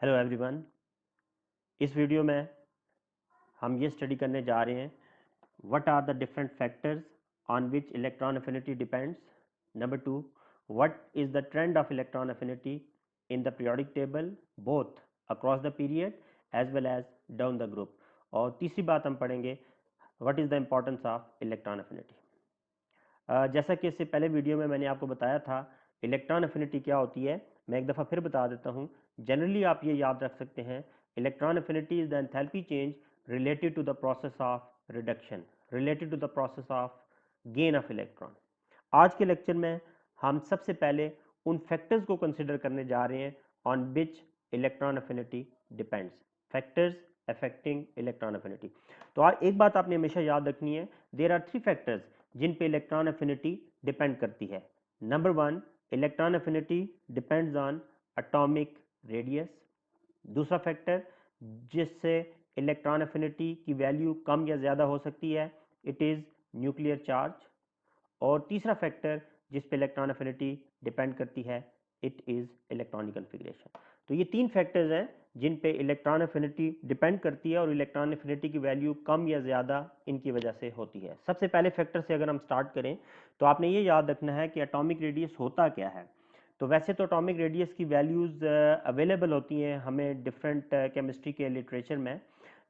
Hello everyone. इस video में हम ये स्टडी करने जा रहे हैं what are the different factors on which electron affinity depends. Number two, what is the trend of electron affinity in the periodic table both across the period as well as down the group. और तीसरी बात हम पढ़ेंगे what is the importance of electron affinity. जैसा कि इससे पहले video में मैंने आपको बताया था इलेक्ट्रॉन अफिनिटी क्या होती है, मैं एक दफ़ा फिर बता देता हूँ। जनरली आप ये याद रख सकते हैं, electron affinity is the enthalpy change related to the process of reduction, related to the process of gain of electron. आज के लेक्चर में हम सबसे पहले उन फैक्टर्स को कंसिडर करने जा रहे हैं on which electron affinity depends, factors affecting electron affinity. तो आज एक बात आपने हमेशा याद रखनी है, देयर आर थ्री फैक्टर्स जिन पे इलेक्ट्रॉन अफिनिटी डिपेंड करती है। Number one, electron affinity depends on atomic radius. दूसरा फैक्टर जिससे इलेक्ट्रॉन अफिनिटी की वैल्यू कम या ज़्यादा हो सकती है, इट इज़ न्यूक्लियर चार्ज। और तीसरा फैक्टर जिस पे इलेक्ट्रॉन अफिनिटी डिपेंड करती है, इट इज़ इलेक्ट्रॉनिक कन्फिग्रेशन। तो ये तीन फैक्टर्स हैं जिन पे इलेक्ट्रॉन अफिनिटी डिपेंड करती है और इलेक्ट्रॉन अफिनिटी की वैल्यू कम या ज़्यादा इनकी वजह से होती है। सबसे पहले फैक्टर से अगर हम स्टार्ट करें तो आपने ये याद रखना है कि एटॉमिक रेडियस होता क्या है। तो वैसे तो एटॉमिक रेडियस की वैल्यूज़ अवेलेबल होती हैं हमें डिफरेंट केमिस्ट्री के लिटरेचर में,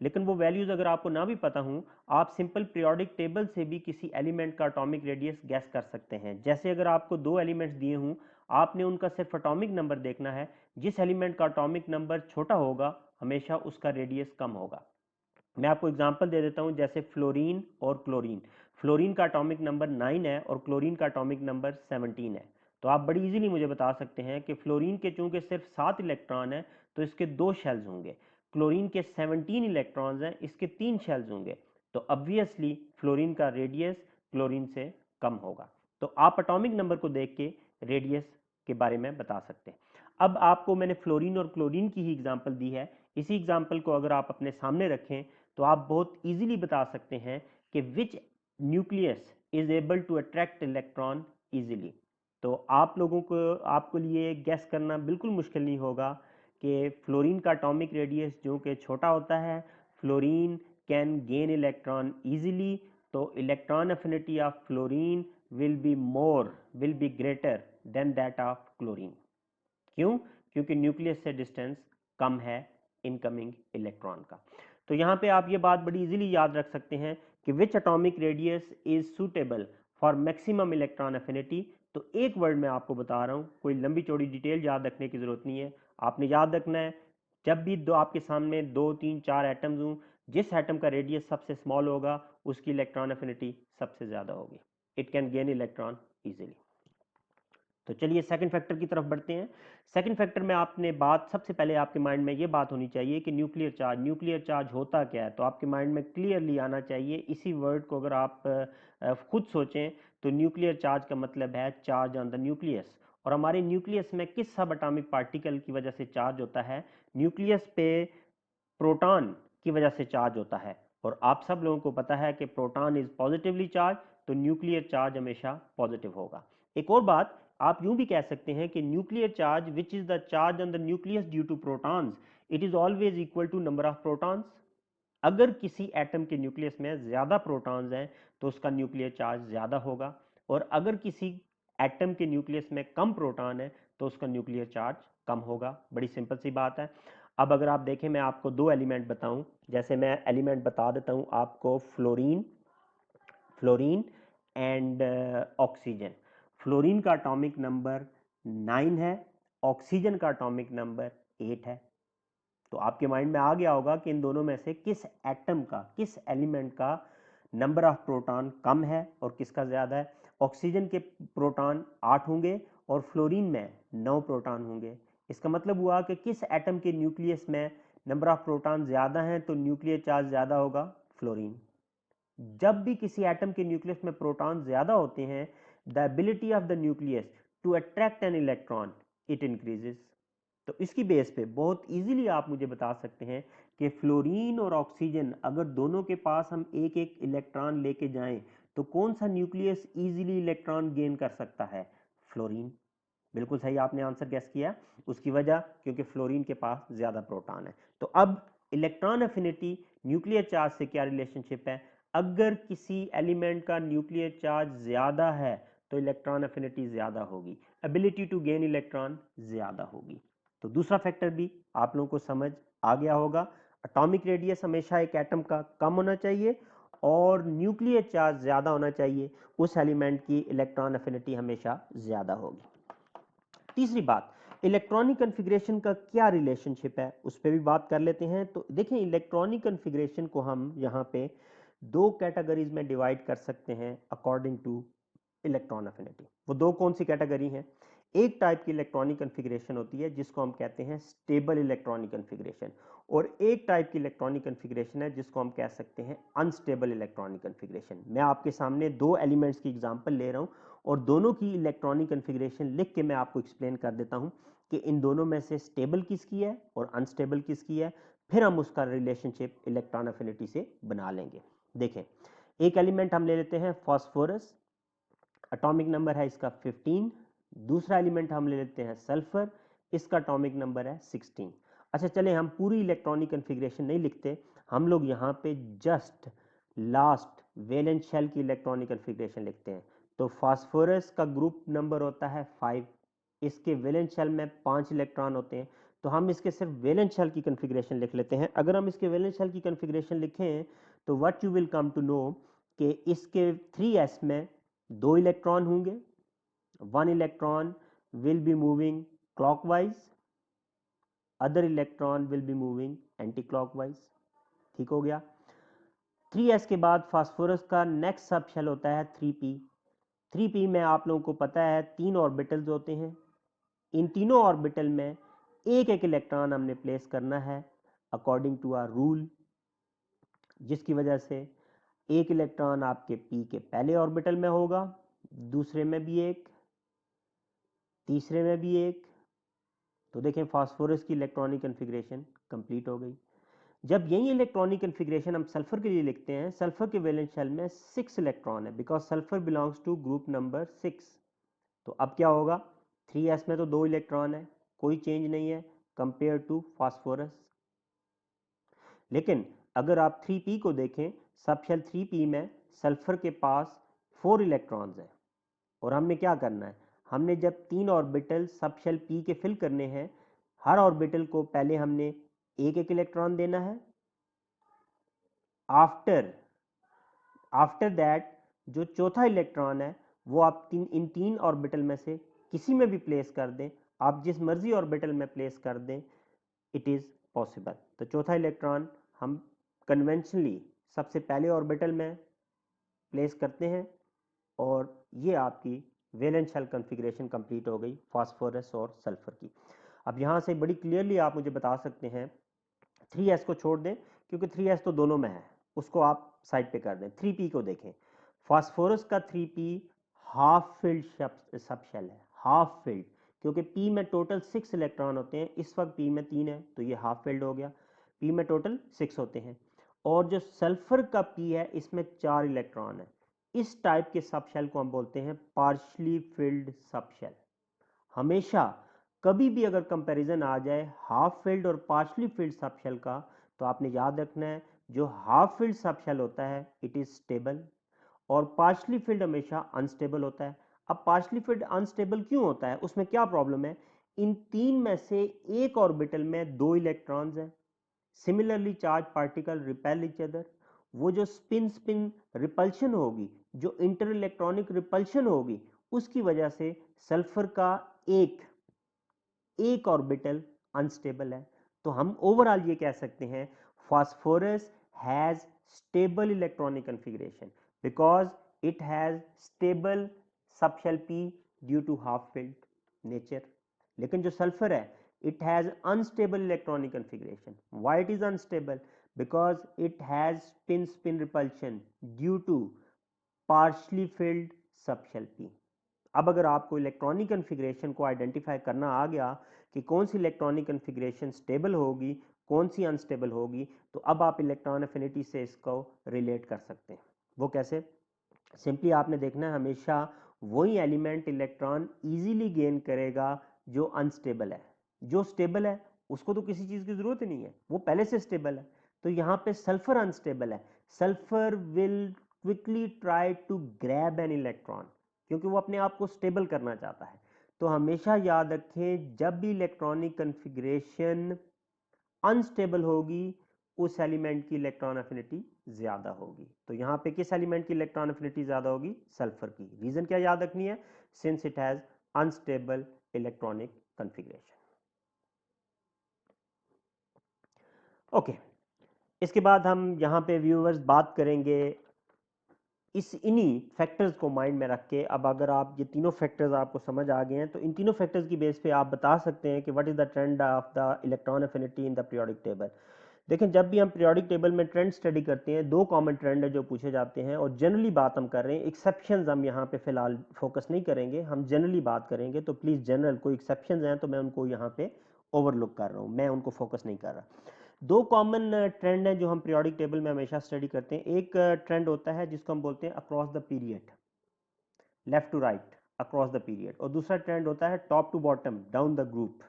लेकिन वो वैल्यूज़ अगर आपको ना भी पता हूँ, आप सिंपल पीरियोडिक टेबल से भी किसी एलिमेंट का एटॉमिक रेडियस गैस कर सकते हैं। जैसे अगर आपको दो एलिमेंट्स दिए हूँ, आपने उनका सिर्फ एटॉमिक नंबर देखना है। जिस एलिमेंट का एटॉमिक नंबर छोटा होगा हमेशा उसका रेडियस कम होगा। मैं आपको एग्जांपल दे देता हूं, जैसे फ्लोरीन और क्लोरीन। फ्लोरीन का एटॉमिक नंबर 9 है और क्लोरीन का एटॉमिक नंबर 17 है। तो आप बड़ी इजीली मुझे बता सकते हैं कि फ्लोरीन के चूंकि सिर्फ 7 इलेक्ट्रॉन है तो इसके 2 शेल्स होंगे। क्लोरीन के 17 इलेक्ट्रॉन्स हैं, इसके 3 शेल्स होंगे। तो ऑब्वियसली फ्लोरीन का रेडियस क्लोरीन से कम होगा। तो आप एटॉमिक नंबर को देख के रेडियस के बारे में बता सकते हैं। अब आपको मैंने फ्लोरीन और क्लोरीन की ही एग्जांपल दी है। इसी एग्जांपल को अगर आप अपने सामने रखें तो आप बहुत इजीली बता सकते हैं कि which nucleus is able to attract electron easily. तो आप लोगों को आपके लिए गैस करना बिल्कुल मुश्किल नहीं होगा कि फ्लोरीन का एटॉमिक रेडियस जो कि छोटा होता है, fluorine can gain electron easily, तो electron affinity of fluorine will be greater than that of chlorine. क्यों? क्योंकि न्यूक्लियस से डिस्टेंस कम है इनकमिंग इलेक्ट्रॉन का। तो यहाँ पे आप ये बात बड़ी इजीली याद रख सकते हैं कि which atomic radius is suitable for maximum electron affinity. तो एक वर्ड में आपको बता रहा हूँ, कोई लंबी चौड़ी डिटेल याद रखने की जरूरत नहीं है। आपने याद रखना है, जब भी दो आपके सामने 2 3 4 एटम्स हों, जिस एटम का रेडियस सबसे स्मॉल होगा उसकी इलेक्ट्रॉन अफिनिटी सबसे ज्यादा होगी। It can gain electron easily. तो चलिए सेकंड फैक्टर की तरफ बढ़ते हैं। सेकंड फैक्टर में आपने बात, सबसे पहले आपके माइंड में ये बात होनी चाहिए कि न्यूक्लियर चार्ज होता क्या है। तो आपके माइंड में क्लियरली आना चाहिए, इसी वर्ड को अगर आप खुद सोचें तो न्यूक्लियर चार्ज का मतलब है चार्ज ऑन द न्यूक्लियस। और हमारे न्यूक्लियस में किस सब एटॉमिक पार्टिकल की वजह से चार्ज होता है? न्यूक्लियस पे प्रोटॉन की वजह से चार्ज होता है। और आप सब लोगों को पता है कि प्रोटॉन इज पॉजिटिवली चार्ज, तो न्यूक्लियर चार्ज हमेशा पॉजिटिव होगा। एक और बात, आप यूं भी कह सकते हैं कि nuclear charge which is the charge on the nucleus due to protons, it is always equal to number of protons. अगर किसी एटम के न्यूक्लियस में ज्यादा प्रोटॉन्स हैं तो उसका न्यूक्लियर चार्ज ज्यादा होगा, और अगर किसी एटम के न्यूक्लियस में कम प्रोटॉन है तो उसका न्यूक्लियर चार्ज कम होगा। बड़ी सिंपल सी बात है। अब अगर आप देखें, मैं आपको दो एलिमेंट बताऊं, जैसे मैं एलिमेंट बता देता हूं आपको, fluorine fluorine and oxygen. Fluorine का एटॉमिक नंबर 9 है, ऑक्सीजन का एटॉमिक नंबर 8 है। तो आपके माइंड में आ गया होगा कि इन दोनों में से किस एटम का, किस एलिमेंट का नंबर ऑफ प्रोटॉन कम है और किसका ज़्यादा है। ऑक्सीजन के प्रोटॉन 8 होंगे और फ्लोरीन में 9 प्रोटॉन होंगे। इसका मतलब हुआ कि किस एटम के न्यूक्लियस में नंबर ऑफ प्रोटॉन ज़्यादा हैं तो न्यूक्लियर चार्ज ज़्यादा होगा, फ्लोरीन। जब भी किसी एटम के न्यूक्लियस में प्रोटॉन ज़्यादा होते हैं, the ability of the nucleus to attract an electron it increases. तो इसकी बेस पे बहुत इजीली आप मुझे बता सकते हैं कि फ्लोरीन और ऑक्सीजन अगर दोनों के पास हम एक एक इलेक्ट्रॉन लेके जाएं तो कौन सा न्यूक्लियस इजीली इलेक्ट्रॉन गेन कर सकता है? फ्लोरीन। बिल्कुल सही आपने आंसर गेस किया। उसकी वजह क्योंकि फ्लोरीन के पास ज़्यादा प्रोटॉन है। तो अब इलेक्ट्रॉन एफिनिटी न्यूक्लियर चार्ज से क्या रिलेशनशिप है? अगर किसी एलिमेंट का न्यूक्लियर चार्ज ज़्यादा है तो इलेक्ट्रॉन एफिनिटी ज़्यादा होगी, एबिलिटी टू गेन इलेक्ट्रॉन ज़्यादा होगी। तो दूसरा फैक्टर भी आप लोगों को समझ आ गया होगा। एटॉमिक रेडियस हमेशा एक एटम का कम होना चाहिए और न्यूक्लियर चार्ज ज़्यादा होना चाहिए, उस एलिमेंट की इलेक्ट्रॉन एफिनिटी हमेशा ज़्यादा होगी। तीसरी बात, इलेक्ट्रॉनिक कन्फिग्रेशन का क्या रिलेशनशिप है, उस पर भी बात कर लेते हैं। तो देखें, इलेक्ट्रॉनिक कन्फिग्रेशन को हम यहाँ पे दो कैटेगरीज में डिवाइड कर सकते हैं अकॉर्डिंग टू इलेक्ट्रॉन एफिनिटी। वो दो कौन सी कैटेगरी हैं? एक टाइप की इलेक्ट्रॉनिक कन्फिग्रेशन होती है जिसको हम कहते हैं स्टेबल इलेक्ट्रॉनिक कन्फिग्रेशन, और एक टाइप की इलेक्ट्रॉनिक कन्फिग्रेशन है जिसको हम कह सकते हैं अनस्टेबल इलेक्ट्रॉनिक कन्फिग्रेशन। मैं आपके सामने दो एलिमेंट्स की एग्जांपल ले रहा हूं और दोनों की इलेक्ट्रॉनिक कन्फिग्रेशन लिख के मैं आपको एक्सप्लेन कर देता हूं कि इन दोनों में से स्टेबल किसकी है और अनस्टेबल किसकी है, फिर हम उसका रिलेशनशिप इलेक्ट्रॉन एफिनिटी से बना लेंगे। देखें, एक एलिमेंट हम ले लेते हैं फास्फोरस, एटॉमिक नंबर है इसका 15। दूसरा एलिमेंट हम ले लेते हैं सल्फर, इसका एटॉमिक नंबर है 16। अच्छा चले, हम पूरी इलेक्ट्रॉनिक कन्फिग्रेशन नहीं लिखते, हम लोग यहाँ पे जस्ट लास्ट वैलेंस शेल की इलेक्ट्रॉनिक कन्फिग्रेशन लिखते हैं। तो फास्फोरस का ग्रुप नंबर होता है 5, इसके वैलेंस शेल में 5 इलेक्ट्रॉन होते हैं, तो हम इसके सिर्फ वैलेंस शेल की कन्फिग्रेशन लिख लेते हैं। अगर हम इसके वैलेंस शेल की कन्फिग्रेशन लिखें तो what you will come to know कि इसके 3s में 2 इलेक्ट्रॉन होंगे, 1 electron will be moving clockwise, other electron will be moving anti clockwise. ठीक हो गया। 3s के बाद फास्फोरस का नेक्स्ट सब शेल होता है 3p। 3p में आप लोगों को पता है 3 ऑर्बिटल्स होते हैं, इन तीनों ऑर्बिटल में एक एक इलेक्ट्रॉन हमने प्लेस करना है अकॉर्डिंग टू आवर रूल, जिसकी वजह से एक इलेक्ट्रॉन आपके p के पहले ऑर्बिटल में होगा, दूसरे में भी एक, तीसरे में भी एक। तो देखें, फास्फोरस की इलेक्ट्रॉनिक कन्फिग्रेशन कंप्लीट हो गई। जब यही इलेक्ट्रॉनिक कन्फिग्रेशन हम सल्फर के लिए लिखते हैं, सल्फर के वैलेंस शेल में 6 इलेक्ट्रॉन है, because sulphur belongs to group number 6। तो अब क्या होगा, 3s में तो 2 इलेक्ट्रॉन है, कोई चेंज नहीं है कंपेयर टू फास्फोरस। लेकिन अगर आप 3p को देखें, सब शेल 3p में सल्फर के पास 4 इलेक्ट्रॉन्स हैं, और हमने क्या करना है, हमने जब 3 ऑर्बिटल सब शेल p के फिल करने हैं, हर ऑर्बिटल को पहले हमने एक एक इलेक्ट्रॉन देना है। आफ्टर दैट जो चौथा इलेक्ट्रॉन है वो आप इन तीन ऑर्बिटल में से किसी में भी प्लेस कर दें, आप जिस मर्जी ऑर्बिटल में प्लेस कर दें, इट इज़ पॉसिबल। तो चौथा इलेक्ट्रॉन हम कन्वेंशनली सबसे पहले ऑर्बिटल में प्लेस करते हैं, और ये आपकी वैलेंस शेल कॉन्फ़िगरेशन कंप्लीट हो गई फास्फोरस और सल्फर की। अब यहाँ से बड़ी क्लियरली आप मुझे बता सकते हैं, 3s को छोड़ दें क्योंकि 3s तो दोनों में है, उसको आप साइड पे कर दें। 3p को देखें, फास्फोरस का 3p half filled sub shell है, हाफ फिल्ड, क्योंकि p में टोटल 6 इलेक्ट्रॉन होते हैं, इस वक्त p में 3 है तो ये हाफ फिल्ड हो गया, p में टोटल 6 होते हैं। और जो सल्फर का p है इसमें 4 इलेक्ट्रॉन है, इस टाइप के सब शेल को हम बोलते हैं पार्शली फिल्ड सब शेल। हमेशा कभी भी अगर कंपैरिजन आ जाए हाफ फिल्ड और पार्शली फिल्ड सब शेल का, तो आपने याद रखना है जो हाफ फिल्ड सब शेल होता है इट इज स्टेबल, और पार्शली फिल्ड हमेशा अनस्टेबल होता है। अब पार्शली फिल्ड अनस्टेबल क्यों होता है, उसमें क्या प्रॉब्लम है, इन तीन में से एक ऑर्बिटल में 2 इलेक्ट्रॉन्स हैं, similarly charge particle repel each other. वो जो स्पिन स्पिन रिपल्शन होगी, जो इंटर इलेक्ट्रॉनिक रिपल्शन होगी, उसकी वजह से सल्फर का एक एक ऑर्बिटल अनस्टेबल है। तो हम ओवरऑल ये कह सकते हैं phosphorus has stable electronic configuration because it has stable subshell p due to half filled nature. लेकिन जो सल्फर है it has unstable electronic configuration. Why it is unstable? Because it has spin-spin repulsion due to partially filled subshell p. अब अगर आपको electronic configuration को identify करना आ गया कि कौन सी इलेक्ट्रॉनिक कन्फिग्रेशन स्टेबल होगी, कौन सी अनस्टेबल होगी, तो अब आप इलेक्ट्रॉन एफिनिटी से इसको रिलेट कर सकते हैं। वो कैसे? सिंपली आपने देखना है हमेशा वही एलिमेंट इलेक्ट्रॉन इजीली गेन करेगा जो अनस्टेबल है। जो स्टेबल है उसको तो किसी चीज़ की ज़रूरत ही नहीं है, वो पहले से स्टेबल है। तो यहाँ पे सल्फर अनस्टेबल है, sulphur will quickly try to grab an electron, क्योंकि वो अपने आप को स्टेबल करना चाहता है। तो हमेशा याद रखें जब भी इलेक्ट्रॉनिक कन्फिग्रेशन अनस्टेबल होगी उस एलिमेंट की इलेक्ट्रॉन एफिनिटी ज्यादा होगी। तो यहां पे किस एलिमेंट की इलेक्ट्रॉन एफिनिटी ज्यादा होगी? सल्फर की। रीजन क्या याद रखनी है? Since it has unstable electronic configuration. Okay, इसके बाद हम यहां पे व्यूअर्स बात करेंगे इस इन्हीं फैक्टर्स को माइंड में रख के। अब अगर आप ये तीनों फैक्टर्स आपको समझ आ गए हैं तो इन तीनों फैक्टर्स की बेस पे आप बता सकते हैं कि what is the trend of the electron affinity in the periodic table. देखें, जब भी हम पीरियोडिक टेबल में ट्रेंड स्टडी करते हैं, दो कॉमन ट्रेंड है जो पूछे जाते हैं, और जनरली बात हम कर रहे हैं, एक्सेप्शंस हम यहाँ पे फिलहाल फोकस नहीं करेंगे, हम जनरली बात करेंगे। तो प्लीज़ जनरल कोई एक्सेप्शंस हैं तो मैं उनको यहाँ पे ओवरलुक कर रहा हूँ, मैं उनको फोकस नहीं कर रहा। दो कॉमन ट्रेंड हैं जो हम पीरियोडिक टेबल में हमेशा स्टडी करते हैं। एक ट्रेंड होता है जिसको हम बोलते हैं across the period, left to right across the period, और दूसरा ट्रेंड होता है top to bottom down the group.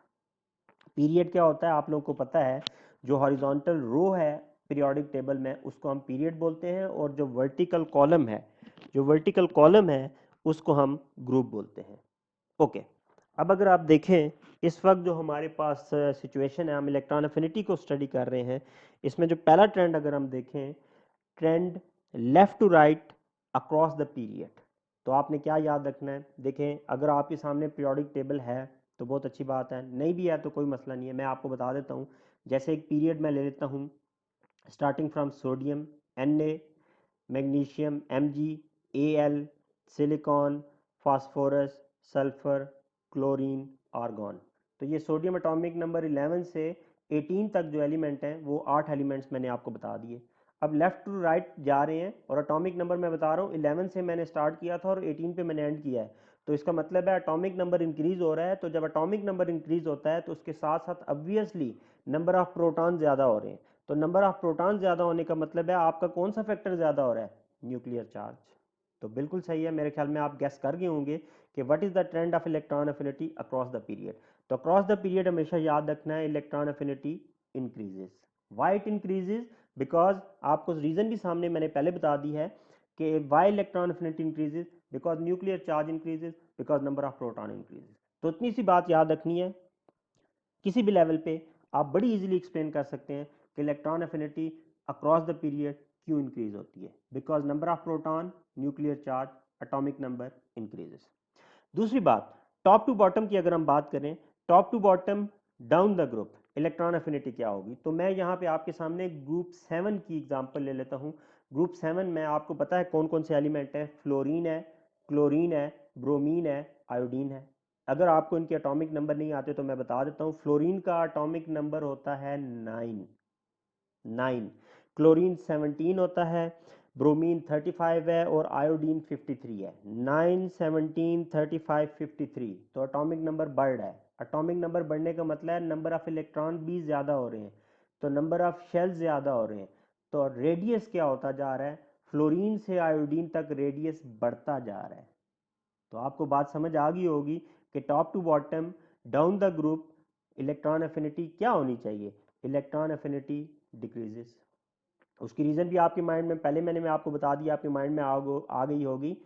Period क्या होता है आप लोगों को पता है, जो हॉरिजॉन्टल रो है पीरियोडिक टेबल में उसको हम पीरियड बोलते हैं, और जो वर्टिकल कॉलम है, जो वर्टिकल कॉलम है उसको हम ग्रुप बोलते हैं। ओके, अब अगर आप देखें इस वक्त जो हमारे पास सिचुएशन है, हम इलेक्ट्रॉन एफिनिटी को स्टडी कर रहे हैं, इसमें जो पहला ट्रेंड अगर हम देखें, trend left to right across the period, तो आपने क्या याद रखना है? देखें, अगर आपके सामने पीरियोडिक टेबल है तो बहुत अच्छी बात है, नहीं भी है तो कोई मसला नहीं है, मैं आपको बता देता हूँ। जैसे एक पीरियड मैं ले लेता हूँ, starting from sodium Na, magnesium Mg, Al, silicon, phosphorus, sulphur, chlorine, argon. तो ये सोडियम एटॉमिक नंबर 11 से 18 तक जो एलिमेंट हैं वो 8 एलिमेंट्स मैंने आपको बता दिए। अब लेफ्ट टू राइट जा रहे हैं और एटॉमिक नंबर मैं बता रहा हूँ 11 से मैंने स्टार्ट किया था और 18 पे मैंने एंड किया है। तो इसका मतलब है एटॉमिक नंबर इंक्रीज हो रहा है। तो जब एटॉमिक नंबर इंक्रीज होता है तो उसके साथ साथ ऑब्वियसली नंबर ऑफ प्रोटॉन ज़्यादा हो रहे हैं। तो नंबर ऑफ प्रोटॉन ज़्यादा होने का मतलब है आपका कौन सा फैक्टर ज़्यादा हो रहा है? Nuclear charge. तो बिल्कुल सही है, मेरे ख्याल में आप गेस कर गए होंगे कि what is the trend of electron affinity across the period. तो अक्रॉस द पीरियड हमेशा याद रखना है electron affinity increases. Why it increases? Because आपको रीज़न भी सामने मैंने पहले बता दी है कि why electron affinity increases, because nuclear charge increases, because number of proton increases. तो इतनी सी बात याद रखनी है, किसी भी लेवल पे आप बड़ी इजीली एक्सप्लेन कर सकते हैं कि electron affinity across the period क्यों इंक्रीज होती है। Because number of proton, nuclear charge, atomic number increases. दूसरी बात, टॉप टू बॉटम की अगर हम बात करें, top to bottom down the group electron affinity क्या होगी? तो मैं यहाँ पे आपके सामने ग्रुप 7 की एग्जांपल ले लेता हूँ। ग्रुप 7 में आपको पता है कौन कौन से एलिमेंट है? फ्लोरीन है, क्लोरीन है, ब्रोमीन है, आयोडीन है। अगर आपको इनके एटॉमिक नंबर नहीं आते तो मैं बता देता हूँ। फ्लोरीन का एटॉमिक नंबर होता है 9, क्लोरीन 17 होता है, ब्रोमीन 35 है और आयोडीन 53 है। 9, 17, 35, 53। तो एटॉमिक नंबर बढ़ रहा है। एटॉमिक नंबर बढ़ने का मतलब है नंबर ऑफ इलेक्ट्रॉन भी ज़्यादा हो रहे हैं, तो नंबर ऑफ शेल ज़्यादा हो रहे हैं। तो रेडियस क्या होता जा रहा है? फ्लोरीन से आयोडीन तक रेडियस बढ़ता जा रहा है। तो आपको बात समझ आ गई होगी कि top to bottom down the group electron affinity क्या होनी चाहिए? Electron affinity decreases. उसकी रीज़न भी आपके माइंड में पहले मैं आपको बता दिया, आपके माइंड में आ गई होगी।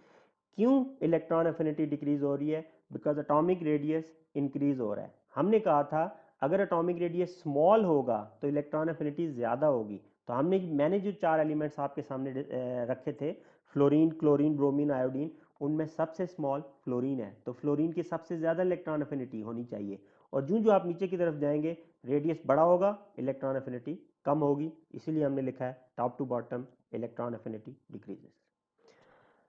क्यों इलेक्ट्रॉन एफिनिटी डिक्रीज हो रही है? बिकॉज एटॉमिक रेडियस इंक्रीज हो रहा है। हमने कहा था अगर एटॉमिक रेडियस स्मॉल होगा तो इलेक्ट्रॉन एफिनिटी ज़्यादा होगी। तो मैंने जो 4 एलिमेंट्स आपके सामने रखे थे, फ्लोरीन, क्लोरीन, ब्रोमीन, आयोडीन, उनमें सबसे स्मॉल फ्लोरीन है। तो फ्लोरीन की सबसे ज़्यादा इलेक्ट्रॉन एफिनिटी होनी चाहिए। और जो आप नीचे की तरफ जाएंगे रेडियस बड़ा होगा, इलेक्ट्रॉन एफिनिटी कम होगी। इसीलिए हमने लिखा है top to bottom electron affinity decreases.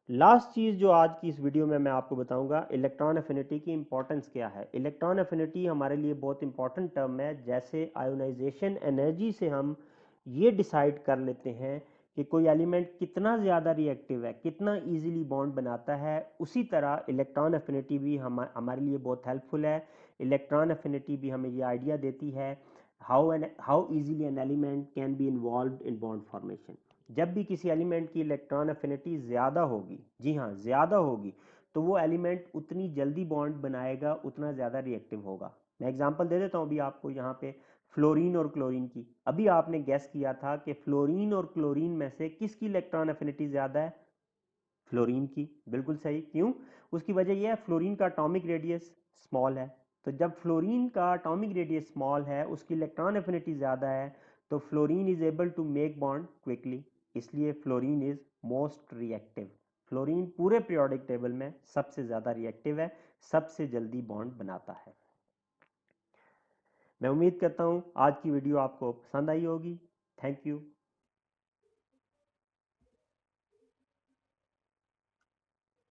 Last चीज़ जो आज की इस वीडियो में मैं आपको बताऊंगा, इलेक्ट्रॉन एफिनिटी की इंपॉर्टेंस क्या है। इलेक्ट्रॉन एफिनिटी हमारे लिए बहुत इंपॉर्टेंट टर्म है। जैसे आयोनाइजेशन एनर्जी से हम ये डिसाइड कर लेते हैं कि कोई एलिमेंट कितना ज़्यादा रिएक्टिव है, कितना इजीली बॉन्ड बनाता है, उसी तरह इलेक्ट्रॉन एफिनिटी भी हमारे लिए बहुत हेल्पफुल है। इलेक्ट्रॉन एफिनिटी भी हमें ये आइडिया देती है how easily an element can be involve in bond formation. जब भी किसी एलिमेंट की इलेक्ट्रॉन अफिनिटी ज़्यादा होगी, जी हाँ ज़्यादा होगी, तो वो एलिमेंट उतनी जल्दी बॉन्ड बनाएगा, उतना ज़्यादा रिएक्टिव होगा। मैं एग्जांपल दे देता हूँ अभी आपको यहाँ पे फ्लोरीन और क्लोरीन की। अभी आपने गैस किया था कि फ्लोरीन और क्लोरीन में से किसकी इलेक्ट्रॉन अफिनिटी ज़्यादा है? फ्लोरीन की। बिल्कुल सही। क्यों? उसकी वजह यह है फ्लोरीन का एटॉमिक रेडियस स्मॉल है। तो जब फ्लोरीन का एटॉमिक रेडियस स्मॉल है, उसकी इलेक्ट्रॉन एफिनिटी ज़्यादा है, तो fluorine is able to make bond quickly, इसलिए fluorine is most reactive. Fluorine पूरे पीरियोडिक टेबल में सबसे ज़्यादा रिएक्टिव है, सबसे जल्दी बॉन्ड बनाता है। मैं उम्मीद करता हूँ आज की वीडियो आपको पसंद आई होगी। Thank you.